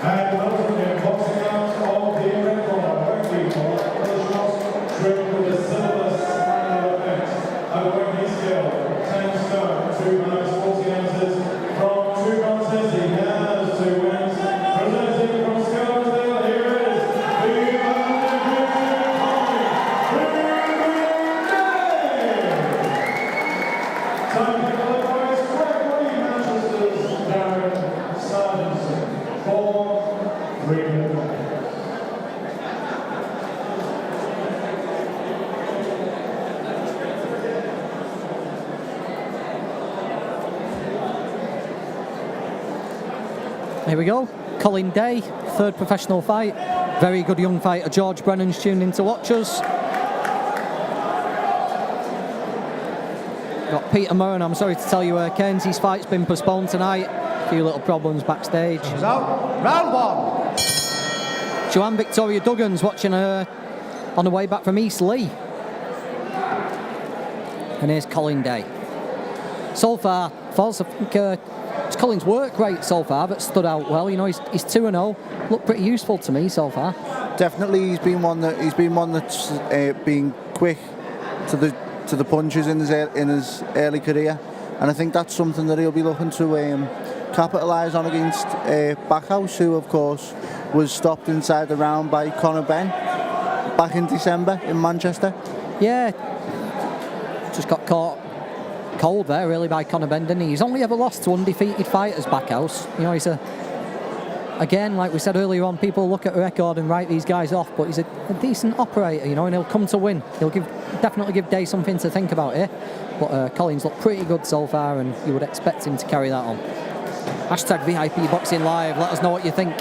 And ultimately, boxing out of the red corner, working for Backhouse, trimmed with the silver spiral effect. And working skill, 10 stone, 2 pounds 40 ounces from 2 ounces. He has 2 wins. Presenting from Scotland, here is the Time to go by Gregory Manchester's Darren Sargentson for 3 minutes. Here we go. Colin Day, third professional fight. Very good young fighter. George Brennan's tuned in to watch us. Got Peter Murray, I'm sorry to tell you, Keynes' fight's been postponed tonight. A few little problems backstage. Out. Round 1. Joanne Victoria Duggan's watching her on the way back from East Lee. And here's Colin Day. So far, Foz, I think it's Colin's work rate so far that stood out well. You know, he's 2-0. Looked pretty useful to me so far. Definitely, he's been one that's been quick to the punches in his early career, and I think that's something that he'll be looking to capitalise on against Backhouse, who of course was stopped inside the round by Conor Benn back in December in Manchester. Yeah, just got caught cold there really by Conor Benn, didn't he? He's only ever lost to undefeated fighters, Backhouse. You know, he's again, like we said earlier on, people look at a record and write these guys off, but he's a decent operator, you know, and he'll come to win. He'll definitely give Day something to think about here. But Colin's looked pretty good so far, and you would expect him to carry that on. Hashtag VIP Boxing Live. Let us know what you think.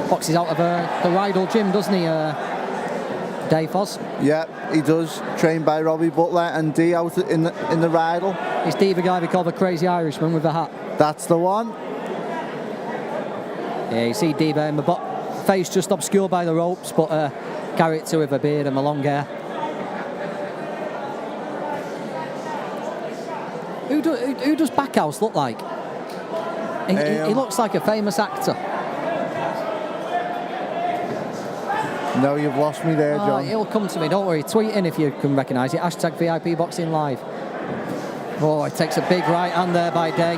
Boxes out of the Rydal gym, doesn't he, Dave Foz? Yeah, he does. Trained by Robbie Butler and Dee out in the Rydal. Is Dee the guy we call the crazy Irishman with the hat? That's the one. Yeah, you see Dee there in the face just obscured by the ropes, but character with a beard and the long hair. Who does Backhouse look like? He looks like a famous actor. No, you've lost me there, John. He'll come to me, don't worry. Tweet in if you can recognise it. Hashtag VIP Boxing Live. Oh, it takes a big right hand there by Day.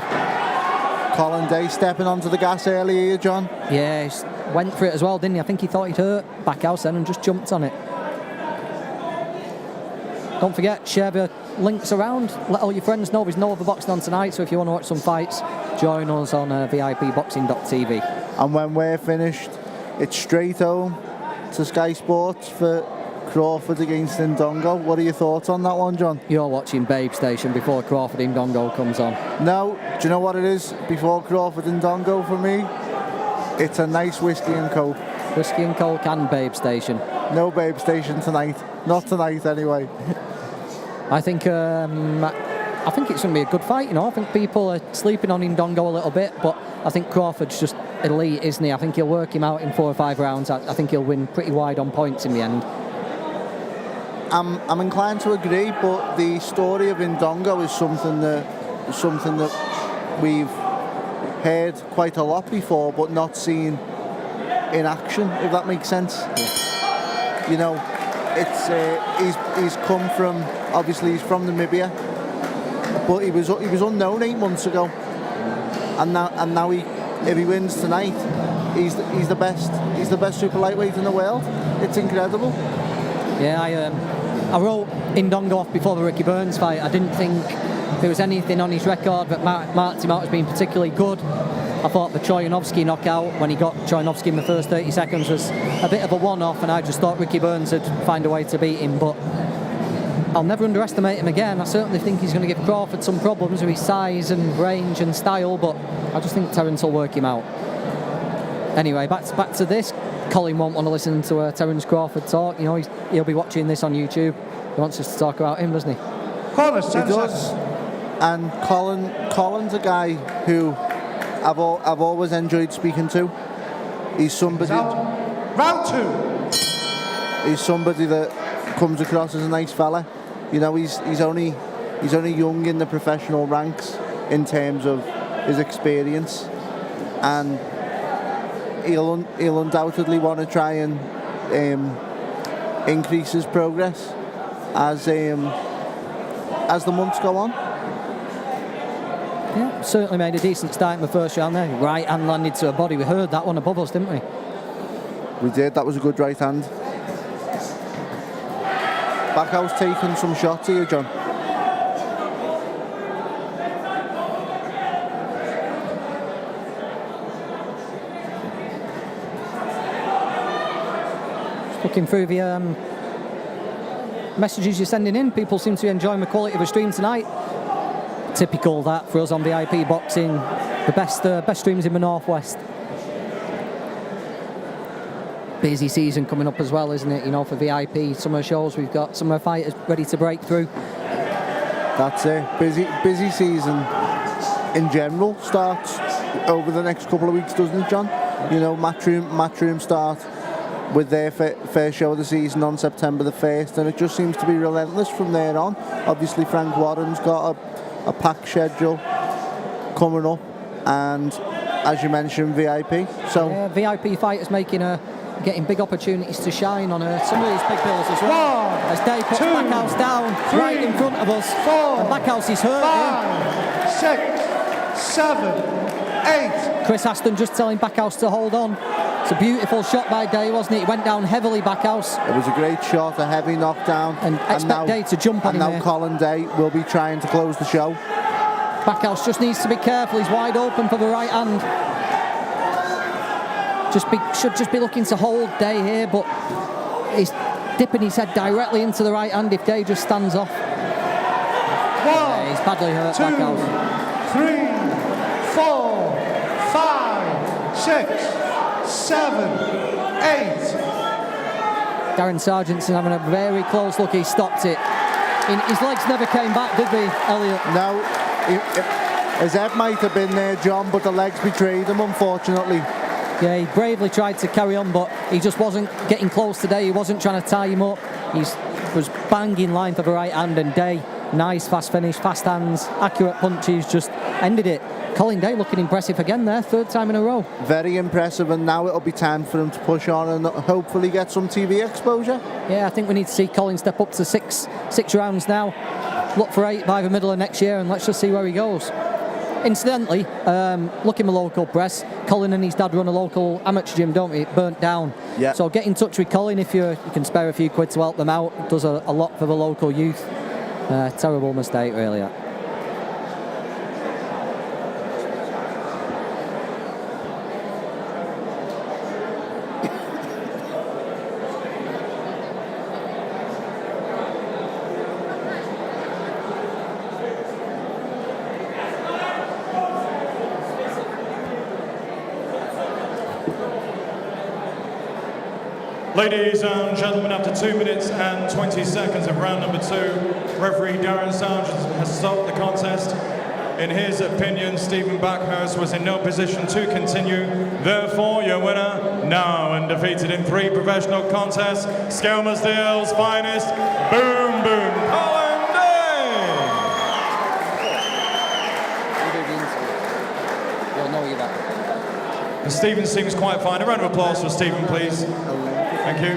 Colin Day stepping onto the gas earlier, John. Yeah, he went for it as well, didn't he? I think he thought he'd hurt Backhouse then and just jumped on it. Don't forget, share the links around. Let all your friends know there's no other boxing on tonight, so if you want to watch some fights, join us on VIPboxing.tv. And when we're finished, it's straight home to Sky Sports for Crawford against Ndongo. What are your thoughts on that one, John? You're watching Babe Station before Crawford Ndongo comes on. No, do you know what it is before Crawford Ndongo for me? It's a nice whiskey and coke. Whiskey and coke and Babe Station. No Babe Station tonight. Not tonight anyway. I think it's going to be a good fight, you know. I think people are sleeping on Ndongo a little bit, but I think Crawford's just elite, isn't he? I think he'll work him out in 4 or 5 rounds. I think he'll win pretty wide on points in the end. I'm inclined to agree, but the story of Ndongo is something that we've heard quite a lot before, but not seen in action, if that makes sense. Yeah. You know, it's he's come from, obviously he's from Namibia, but he was unknown 8 months ago, and now if he wins tonight, he's the best super lightweight in the world. It's incredible. Yeah, I wrote Ndongo off before the Ricky Burns fight. I didn't think there was anything on his record that marked him out as being particularly good. I thought the Troyanovsky knockout, when he got Troyanovsky in the first 30 seconds, was a bit of a one-off, and I just thought Ricky Burns would find a way to beat him, but I'll never underestimate him again. I certainly think he's going to give Crawford some problems with his size and range and style, but I just think Terence will work him out. Anyway, back to this. Colin won't want to listen to Terence Crawford talk. You know, he'll be watching this on YouTube. He wants us to talk about him, doesn't he? He does. And Colin's a guy who I've always enjoyed speaking to. He's somebody. Round 2. He's somebody that comes across as a nice fella. You know, he's only young in the professional ranks in terms of his experience, and he'll undoubtedly want to try and increase his progress as the months go on. Yeah, certainly made a decent start in the first round there. Right hand landed to a body. We heard that one above us, didn't we? We did. That was a good right hand. Backhouse taking some shots here, John. Just looking through the messages you're sending in, people seem to be enjoying the quality of the stream tonight. Typical that for us on VIP Boxing, the best streams in the Northwest. Busy season coming up as well, isn't it? You know, for VIP, some of the shows we've got some of the fighters ready to break through. That's it. Busy season in general starts over the next couple of weeks, doesn't it, John? You know, Matchroom start with their first show of the season on September the 1st, and it just seems to be relentless from there on. Obviously, Frank Warren's got a packed schedule coming up, and as you mentioned, VIP. So yeah, VIP fighters getting big opportunities to shine on some of these big bills as well. As Day puts Backhouse down right in front of us, and Backhouse is hurt. 5, 6, 7, 8. Chris Aston just telling Backhouse to hold on. It's a beautiful shot by Day, wasn't it? He went down heavily, Backhouse. It was a great shot, a heavy knockdown. And expect now, Day to jump on him. And now Colin Day will be trying to close the show. Backhouse just needs to be careful. He's wide open for the right hand. Should just be looking to hold Day here, but he's dipping his head directly into the right hand if Day just stands off. Yeah, he's badly hurt, 2, Backhouse. 3, 4, 5, 6, 7, 8. Darren Sargentson having a very close look. He stopped it. His legs never came back, did they, Elliot? No, his head might have been there, John, but the legs betrayed him, unfortunately. Yeah, he bravely tried to carry on, but he just wasn't getting close today. He wasn't trying to tie him up. He was banging line for the right hand, and Day, nice fast finish, fast hands, accurate punches, just ended it. Colin Day looking impressive again there, third time in a row. Very impressive, and now it'll be time for him to push on and hopefully get some TV exposure. Yeah, I think we need to see Colin step up to six rounds now. Look for 8 by the middle of next year, and let's just see where he goes. Incidentally, look in the local press, Colin and his dad run a local amateur gym, don't we? It burnt down. Yeah. So get in touch with Colin if you can spare a few quid to help them out. It does a lot for the local youth. Terrible mistake, really. Ladies and gentlemen, after 2 minutes and 20 seconds of round number 2, referee Darren Sargent has stopped the contest. In his opinion, Stephen Backhouse was in no position to continue. Therefore, your winner, now undefeated in 3 professional contests, Skelmersdale's finest, Boom Boom, Colin Day! You'll know you that. Stephen seems quite fine. A round of applause for Stephen, please. Thank you.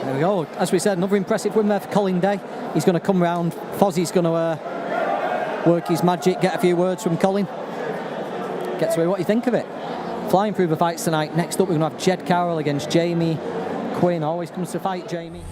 There we go. As we said, another impressive win there for Colin Day. He's going to come round. Fozzie's going to work his magic, get a few words from Colin. Get to hear what you think of it. Flying through the fights tonight. Next up, we're going to have Jed Carroll against Jamie Quinn. Always comes to fight Jamie.